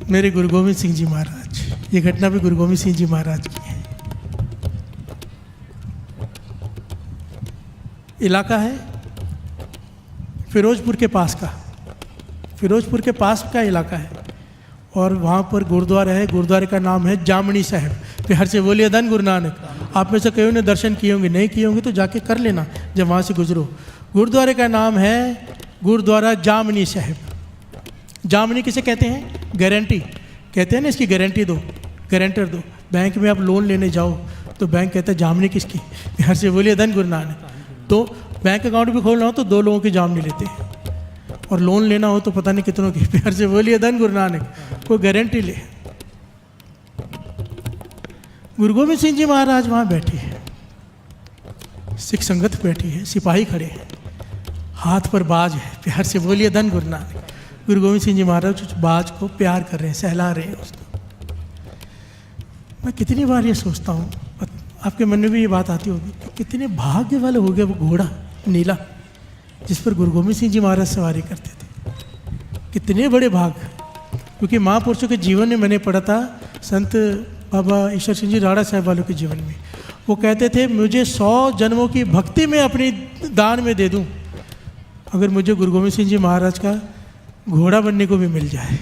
मेरे गुरु गोविंद सिंह जी महाराज, ये घटना भी गुरु गोविंद सिंह जी महाराज की है। इलाका है फिरोजपुर के पास का, फिरोजपुर के पास का इलाका है और वहाँ पर गुरुद्वारा है। गुरुद्वारे का नाम है जामनी साहिब। बिहार से बोलिए धन गुरु नानक। आप में से कई ने दर्शन किए होंगे, नहीं किए होंगे तो जाके कर लेना जब वहाँ से गुजरो। गुरुद्वारे का नाम है गुरुद्वारा जामनी साहिब। जामनी किसे कहते हैं? गारंटी कहते हैं ना, इसकी गारंटी दो, गारंटर दो। बैंक में आप लोन लेने जाओ तो बैंक कहता है जामनी किसकी? बिहार से बोलिए धन गुरु नानक। तो बैंक अकाउंट भी खोलना हो तो 2 लोगों की जामनी लेते हैं, और लोन लेना हो तो पता नहीं कितनों की। बिहार से बोलिए धन गुरु नानक। कोई गारंटी ले। गुरु गोविंद सिंह जी महाराज वहाँ बैठे हैं, सिख संगत बैठी है, सिपाही खड़े हैं, हाथ पर बाज है। प्यार से बोलिए धन गुरु नानक। गुरु गोविंद सिंह जी महाराज उस बाज को प्यार कर रहे हैं, सहला रहे हैं उसको। मैं कितनी बार ये सोचता हूँ, आपके मन में भी ये बात आती होगी कि कितने भाग्य वाले हो गए वो घोड़ा नीला जिस पर गुरु गोविंद सिंह जी महाराज सवारी करते थे। कितने बड़े भाग, क्योंकि महापुरुषों के जीवन में मैंने पढ़ा था, संत बाबा ईश्वर सिंह जी राणा साहब वालों के जीवन में। वो कहते थे मुझे 100 जन्मों की भक्ति में अपनी दान में दे दूं अगर मुझे गुरु गोविंद सिंह जी महाराज का घोड़ा बनने को भी मिल जाए।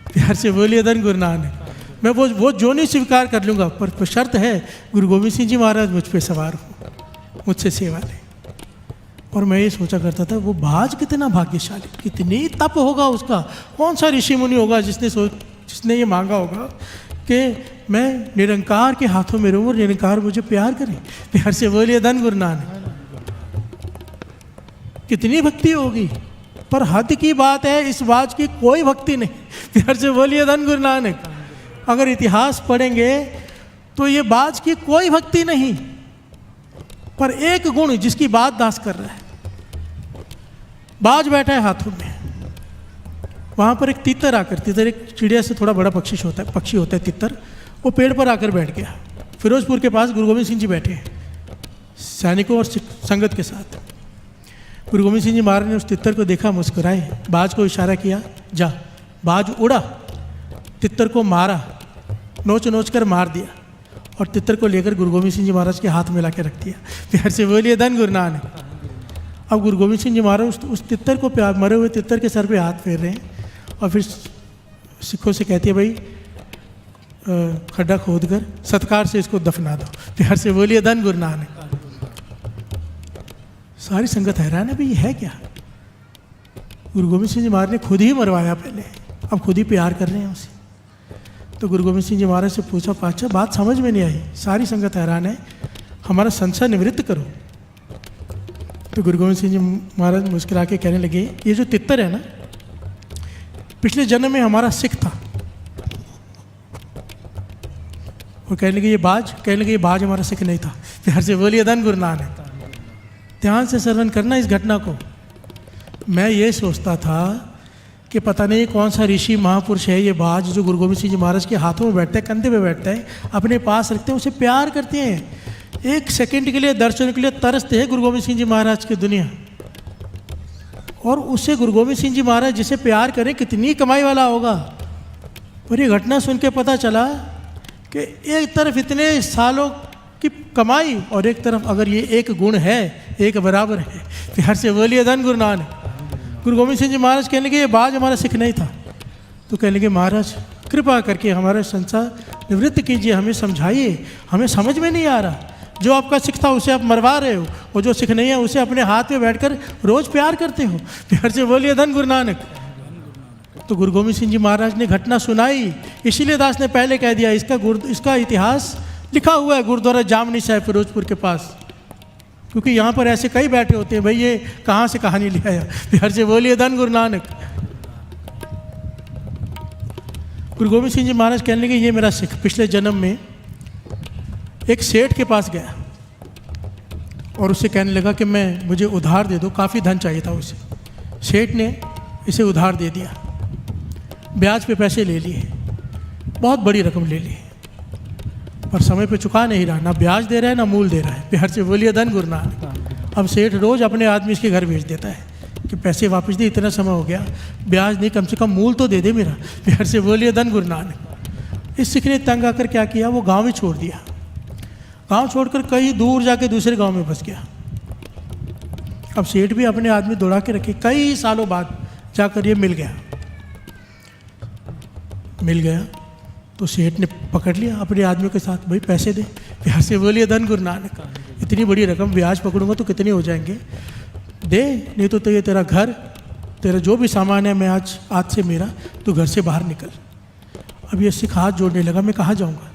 प्यार से बोलिए धन गुरु नानक। मैं वो जो नहीं स्वीकार कर लूँगा, पर शर्त है गुरु गोविंद सिंह जी महाराज मुझ पर सवार हो, मुझसे सेवा लें। और मैं ये सोचा करता था वो बाज कितना भाग्यशाली, कितनी तप होगा उसका। कौन सा ऋषि मुनि होगा जिसने ये मांगा होगा कि मैं निरंकार के हाथों में रहूँ और निरंकार मुझे प्यार करे। प्यार से बोलिए धन गुरु नानक। कितनी भक्ति होगी, पर हद की बात है इस बाज की कोई भक्ति नहीं। प्यार से बोलिए धन गुरु नानक। अगर इतिहास पढ़ेंगे तो ये बाज की कोई भक्ति नहीं, पर एक गुण जिसकी बात दास कर रहा है। बाज बैठा है हाथों में, वहाँ पर एक तितर आकर, तितर एक चिड़िया से थोड़ा बड़ा पक्षी होता है तितर, वो पेड़ पर आकर बैठ गया। फिरोजपुर के पास गुरु गोविंद सिंह जी बैठे हैं सैनिकों और संगत के साथ। गुरु गोविंद सिंह जी महाराज ने उस तितर को देखा, मुस्कुराए, बाज को इशारा किया जा। बाज उड़ा, तितर को मारा, नोच कर मार दिया और तितर को लेकर गुरु गोविंद सिंह जी महाराज के हाथ में ला के रख दिया। प्यार से बोलिए धन गुरु नानक। अब गुरु गोविंद सिंह जी महाराज उस तितर को मरे हुए तितर के सर पे हाथ फेर रहे हैं और फिर सिखों से कहती है भाई खड्डा खोद कर सत्कार से इसको दफना दो। प्यार से बोलिए धन गुरु नानक। सारी संगत हैरान है भाई है क्या? गुरु गोविंद सिंह जी महाराज ने खुद ही मरवाया पहले, अब खुद ही प्यार कर रहे हैं उसे। तो गुरु गोविंद सिंह जी महाराज से पूछा, पाचा बात समझ में नहीं आई, सारी संगत हैरान है, हमारा संशय निवृत्त करो। तो गुरु गोविंद सिंह जी महाराज मुस्कुरा के कहने लगे, ये जो तितर है ना, पिछले जन्म में हमारा सिख था। वो कहने लगे ये बाज हमारा सिख नहीं था। प्यार से बोलिए धन गुरु नानक। ध्यान से श्रवण करना इस घटना को। मैं ये सोचता था कि पता नहीं कौन सा ऋषि महापुरुष है ये बाज जो गुरु गोविंद सिंह जी महाराज के हाथों में बैठता है, कंधे पे बैठता है, अपने पास रखते हैं, उसे प्यार करते हैं। एक सेकंड के लिए दर्शन के लिए तरसते हैं गुरु गोविंद सिंह जी महाराज की दुनिया। और उससे गुरु गोविंद सिंह जी महाराज जिसे प्यार करें कितनी कमाई वाला होगा। पर ये घटना सुन के पता चला कि एक तरफ इतने सालों की कमाई और एक तरफ अगर ये एक गुण है, एक बराबर है। प्यार से बोलिए धन गुरु नानक। गुरु गोविंद सिंह जी महाराज कहने लगे ये बाज हमारा सिख नहीं था। तो कहने लगे महाराज कृपा करके हमारा संसार निवृत्त कीजिए, हमें समझाइए, हमें समझ में नहीं आ रहा। जो आपका सिख था उसे आप मरवा रहे हो और जो सिख नहीं है उसे अपने हाथ में बैठकर रोज प्यार करते हो। प्यार से बोलिए धन गुरु नानक। तो गुरु गोविंद सिंह जी महाराज ने घटना सुनाई, इसीलिए दास ने पहले कह दिया इसका इतिहास लिखा हुआ है गुरुद्वारा जामनी साहिब फिरोजपुर के पास, क्योंकि यहाँ पर ऐसे कई बैठे होते हैं भाई ये कहाँ से कहानी ले आया। प्यार से बोलिए धन गुरु नानक। गुरु गोविंद सिंह जी महाराज कहने लगे ये मेरा सिख पिछले जन्म में एक सेठ के पास गया और उससे कहने लगा कि मुझे उधार दे दो, काफ़ी धन चाहिए था उसे। सेठ ने इसे उधार दे दिया, ब्याज पे पैसे ले लिए, बहुत बड़ी रकम ले ली, पर समय पे चुका नहीं रहा, ना ब्याज दे रहा है ना मूल दे रहा है। प्यार से बोलिए धन गुरु नानक। अब सेठ रोज़ अपने आदमी इसके घर भेज देता है, कि पैसे वापस दे, इतना समय हो गया, ब्याज नहीं, कम से कम मूल तो दे दे मेरा। प्यार से बोलिए धन गुरु नानक। इस सिख ने तंग आकर क्या किया, वो गांव ही छोड़ दिया। गांव छोड़कर कहीं दूर जाके दूसरे गांव में बस गया। अब सेठ भी अपने आदमी दौड़ा के रखे, कई सालों बाद जाकर ये मिल गया तो सेठ ने पकड़ लिया अपने आदमियों के साथ, भाई पैसे दे। प्यार से बोलिए धन गुरु नानक। इतनी बड़ी रकम ब्याज पकड़ूंगा तो कितने हो जाएंगे, दे, नहीं तो ये तेरा घर, तेरा जो भी सामान है, मैं आज से मेरा, तू घर से बाहर निकल। अब ये सिख हाथ जोड़ने लगा, मैं कहाँ जाऊँगा,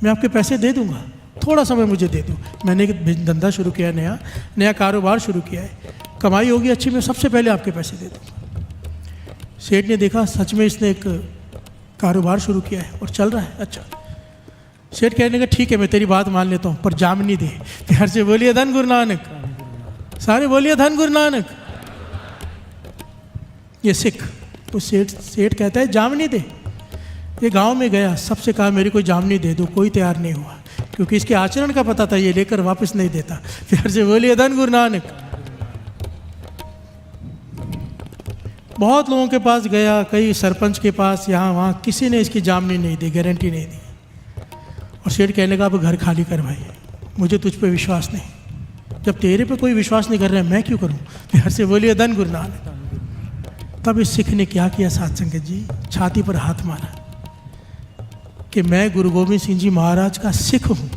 मैं आपके पैसे दे दूँगा, थोड़ा समय मुझे दे दो। मैंने एक धंधा शुरू किया, नया कारोबार शुरू किया है, कमाई होगी अच्छी, मैं सबसे पहले आपके पैसे दे दूँगा। सेठ ने देखा सच में इसने एक कारोबार शुरू किया है और चल रहा है अच्छा। सेठ कहने लगा ठीक है, मैं तेरी बात मान लेता हूँ, पर जामनी दे। प्यार से बोलिए धन गुरु नानक। सारे बोलिए धन गुरु नानक। ये सिख तो सेठ कहता है जामनी दे। ये गांव में गया, सबसे कहा मेरी कोई जामनी दे दो, कोई तैयार नहीं हुआ, क्योंकि इसके आचरण का पता था ये लेकर वापस नहीं देता। प्यार से बोलिए धन गुरु नानक। बहुत लोगों के पास गया, कई सरपंच के पास, यहाँ वहाँ, किसी ने इसकी जामनी नहीं दी, गारंटी नहीं दी। और सेठ कहने लगा अब घर खाली कर भाई, मुझे तुझ पे विश्वास नहीं। जब तेरे पे कोई विश्वास नहीं कर रहा है, मैं क्यों करूँ। प्यार से बोलिए धन गुरु नानक। तब इस सिख ने क्या किया साध संगत जी, छाती पर हाथ मारा कि मैं गुरु गोविंद सिंह जी महाराज का सिख हूँ,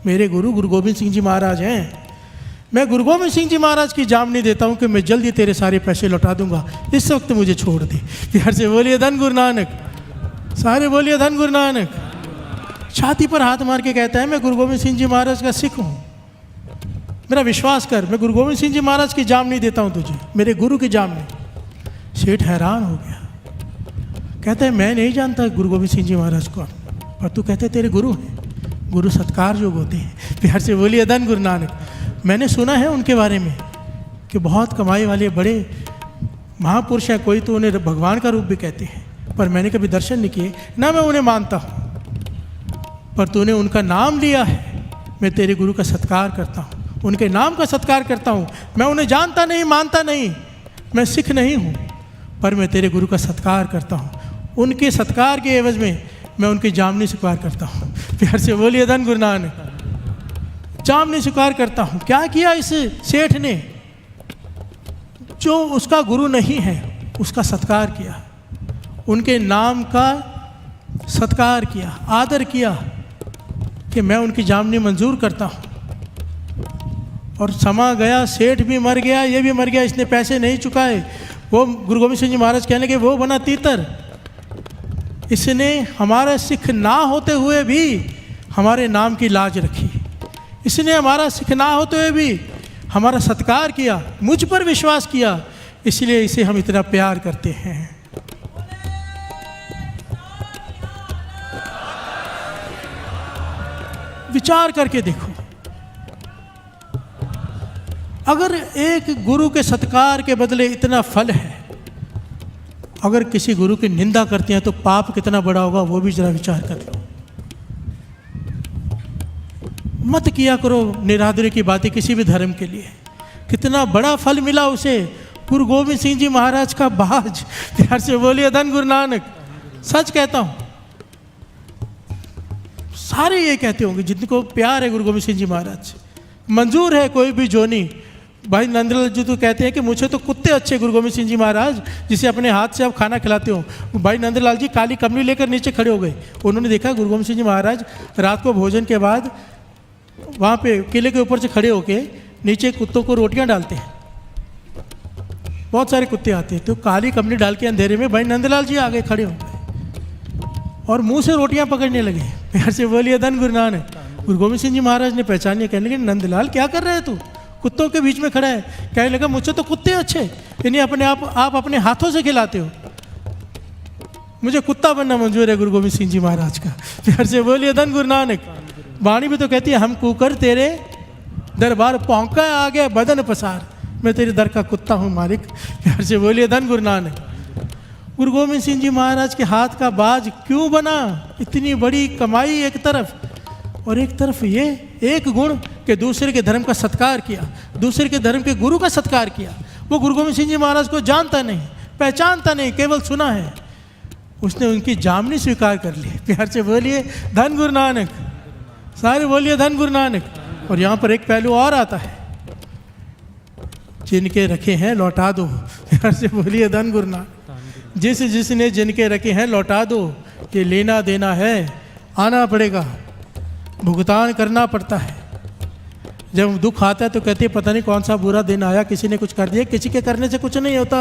मेरे गुरु गोविंद सिंह जी महाराज हैं, मैं गुरु गोविंद सिंह जी महाराज की जामनी देता हूँ कि मैं जल्दी तेरे सारे पैसे लौटा दूंगा, इस वक्त मुझे छोड़ दे। प्यार से बोलिए धन गुरु नानक। सारे बोलिए धन गुरु नानक। छाती पर हाथ मार के कहता है मैं गुरु गोविंद सिंह जी महाराज का सिख हूँ, मेरा विश्वास कर, मैं गुरु गोविंद सिंह जी महाराज की जामनी देता हूँ तुझे, मेरे गुरु की जामनी। सेठ हैरान हो गया, कहता है मैं नहीं जानता गुरु गोविंद सिंह जी महाराज को, पर तू कहते तेरे गुरु हैं, गुरु सत्कार योग होते हैं। प्यार से बोलिए धन गुरु नानक। मैंने सुना है उनके बारे में कि बहुत कमाई वाले बड़े महापुरुष हैं, कोई तो उन्हें भगवान का रूप भी कहते हैं, पर मैंने कभी दर्शन नहीं किए, ना मैं उन्हें मानता हूँ, पर तूने उनका नाम लिया है, मैं तेरे गुरु का सत्कार करता हूँ, उनके नाम का सत्कार करता हूँ। मैं उन्हें जानता नहीं, मानता नहीं, मैं सिख नहीं हूँ, पर मैं तेरे गुरु का सत्कार करता हूँ। उनके सत्कार के एवज में मैं उनकी जामनी स्वीकार करता हूँ। प्यार से बोलिए धन गुरु नानक। जामनी स्वीकार करता हूँ। क्या किया इस सेठ ने, जो उसका गुरु नहीं है उसका सत्कार किया, उनके नाम का सत्कार किया, आदर किया कि मैं उनकी जामनी मंजूर करता हूँ। और समा गया, सेठ भी मर गया, ये भी मर गया, इसने पैसे नहीं चुकाए। वो गुरु गोविंद सिंह जी महाराज कहने के वो बना तीतर, इसने हमारा सिख ना होते हुए भी हमारे नाम की लाज रखी, इसने हमारा सिख ना होते हुए भी हमारा सत्कार किया, मुझ पर विश्वास किया, इसलिए इसे हम इतना प्यार करते हैं। विचार करके देखो, अगर एक गुरु के सत्कार के बदले इतना फल है, अगर किसी गुरु की निंदा करते हैं तो पाप कितना बड़ा होगा, वो भी जरा विचार कर लो। मत किया करो निरादरी की बातें किसी भी धर्म के लिए। कितना बड़ा फल मिला उसे, गुरु गोविंद सिंह जी महाराज का बाज। प्यार से बोलिए धन गुरु नानक। सच कहता हूँ, सारे ये कहते होंगे जिनको प्यार है गुरु गोविंद सिंह जी महाराज, मंजूर है कोई भी जोनी। भाई नंदलाल जी तो कहते हैं कि मुझे तो कुत्ते अच्छे गुरु गोविंद सिंह जी महाराज, जिसे अपने हाथ से आप खाना खिलाते हो। भाई नंदलाल जी काली कमली लेकर नीचे खड़े हो गए। उन्होंने देखा गुरु गोविंद सिंह जी महाराज रात को भोजन के बाद वहाँ पे किले के ऊपर से खड़े होके नीचे कुत्तों को रोटियाँ डालते हैं। बहुत सारे कुत्ते आते हैं, तो काली कमली डाल के अंधेरे में भाई नंदलाल जी आगे खड़े हो गए और मुँह से रोटियाँ पकड़ने लगे। प्यार से बोलिए धन गुरु नानक। गुरु गोविंद सिंह जी महाराज ने पहचानिए, कहने लगे नंदलाल क्या कर रहे हैं तू, कुत्तों के बीच में खड़ा है। कहने लगा मुझसे तो कुत्ते अच्छे, इन्हें अपने आप अपने हाथों से खिलाते हो, मुझे कुत्ता बनना मंजूर है गुरु गोविंद सिंह जी महाराज का। प्यार से बोलिए धन गुरु नानक। वाणी भी तो कहती है हम कुकर तेरे दरबार पहुंका आ गया बदन पसार, मैं तेरे दर का कुत्ता हूँ मालिक। प्यार से बोलिए धन गुरु नानक। गुरु गोविंद सिंह जी महाराज के हाथ का बाज क्यों बना, इतनी बड़ी कमाई एक तरफ, और एक तरफ ये एक गुण कि दूसरे के धर्म का सत्कार किया, दूसरे के धर्म के गुरु का सत्कार किया, वो गुरु गोबिंद सिंह जी महाराज को जानता नहीं, पहचानता नहीं, केवल सुना है। उसने उनकी जामनी स्वीकार कर ली। प्यार से बोलिए धन गुरु नानक, सारे बोलिए धन गुरु नानक। और यहाँ पर एक पहलू और आता है, जिनके रखे हैं लौटा दो। प्यार से बोलिए धन गुरु नानक। जिसने जिनके रखे हैं लौटा दो। ये लेना देना है, आना पड़ेगा, भुगतान करना पड़ता है। जब दुख आता है तो कहते हैं पता नहीं कौन सा बुरा दिन आया, किसी ने कुछ कर दिया। किसी के करने से कुछ नहीं होता।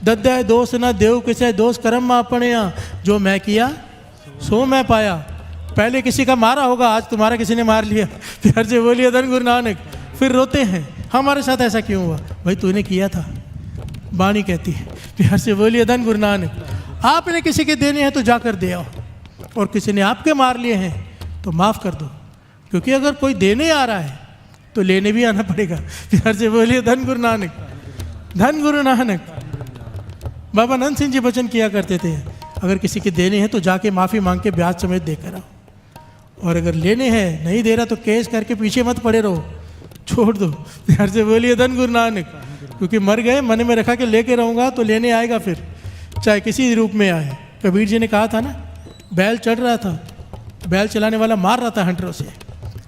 दद्या दोष ना देव किसे दोष कर्म मा अपने, जो मैं किया सो मैं पाया। पहले किसी का मारा होगा, आज तुम्हारा किसी ने मार लिया। प्यार से बोलिए धन गुरु नानक। फिर रोते हैं हमारे साथ ऐसा क्यों हुआ? भाई तूने किया था, वाणी कहती है। प्यार से बोलिए धन गुरु नानक। आपने किसी के देने हैं तो जाकर दे आओ, और किसी ने आपके मार लिए हैं तो माफ़ कर दो, क्योंकि अगर कोई देने आ रहा है तो लेने भी आना पड़ेगा। प्यार से बोलिए धन गुरु नानक, धन गुरु नानक। बाबा नंद सिंह जी वचन किया करते थे, अगर किसी के देने हैं तो जाके माफ़ी मांग के ब्याज समेत देकर आओ, और अगर लेने हैं नहीं दे रहा तो केस करके पीछे मत पड़े रहो, छोड़ दो। प्यार से बोलिए धन गुरु नानक। क्योंकि मर गए, मन में रखा कि लेके रहूँगा तो लेने आएगा, फिर चाहे किसी रूप में आए। कबीर जी ने कहा था ना, बैल चढ़ रहा था, बैल चलाने वाला मार रहा था हंटरों से।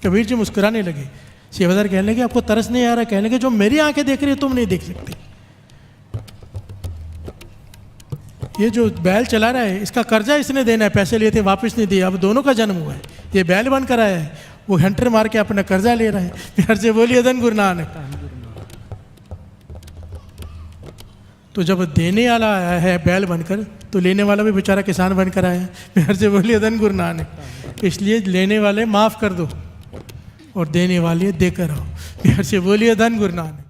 कबीर जी मुस्कुराने लगे। सेवादार कहने लगे आपको तरस नहीं आ रहा? कहने लगे जो मेरी आंखें देख रही है तुम नहीं देख सकते। ये जो बैल चला रहा है इसका कर्जा इसने देना है, पैसे लिए थे वापस नहीं दिए, अब दोनों का जन्म हुआ है। ये बैल बन कर आया है, वो हंटर मार के अपना कर्जा ले रहा है। प्यार से बोलिए धन गुरु नानक। तो जब देने वाला आया है बैल बनकर, तो लेने वाला भी बेचारा किसान बनकर आया है। प्यार से बोलिए धन गुरु नानक। इसलिए लेने वाले माफ़ कर दो और देने वाले देकर आओ। प्यार से बोलिए धन गुरु नानक।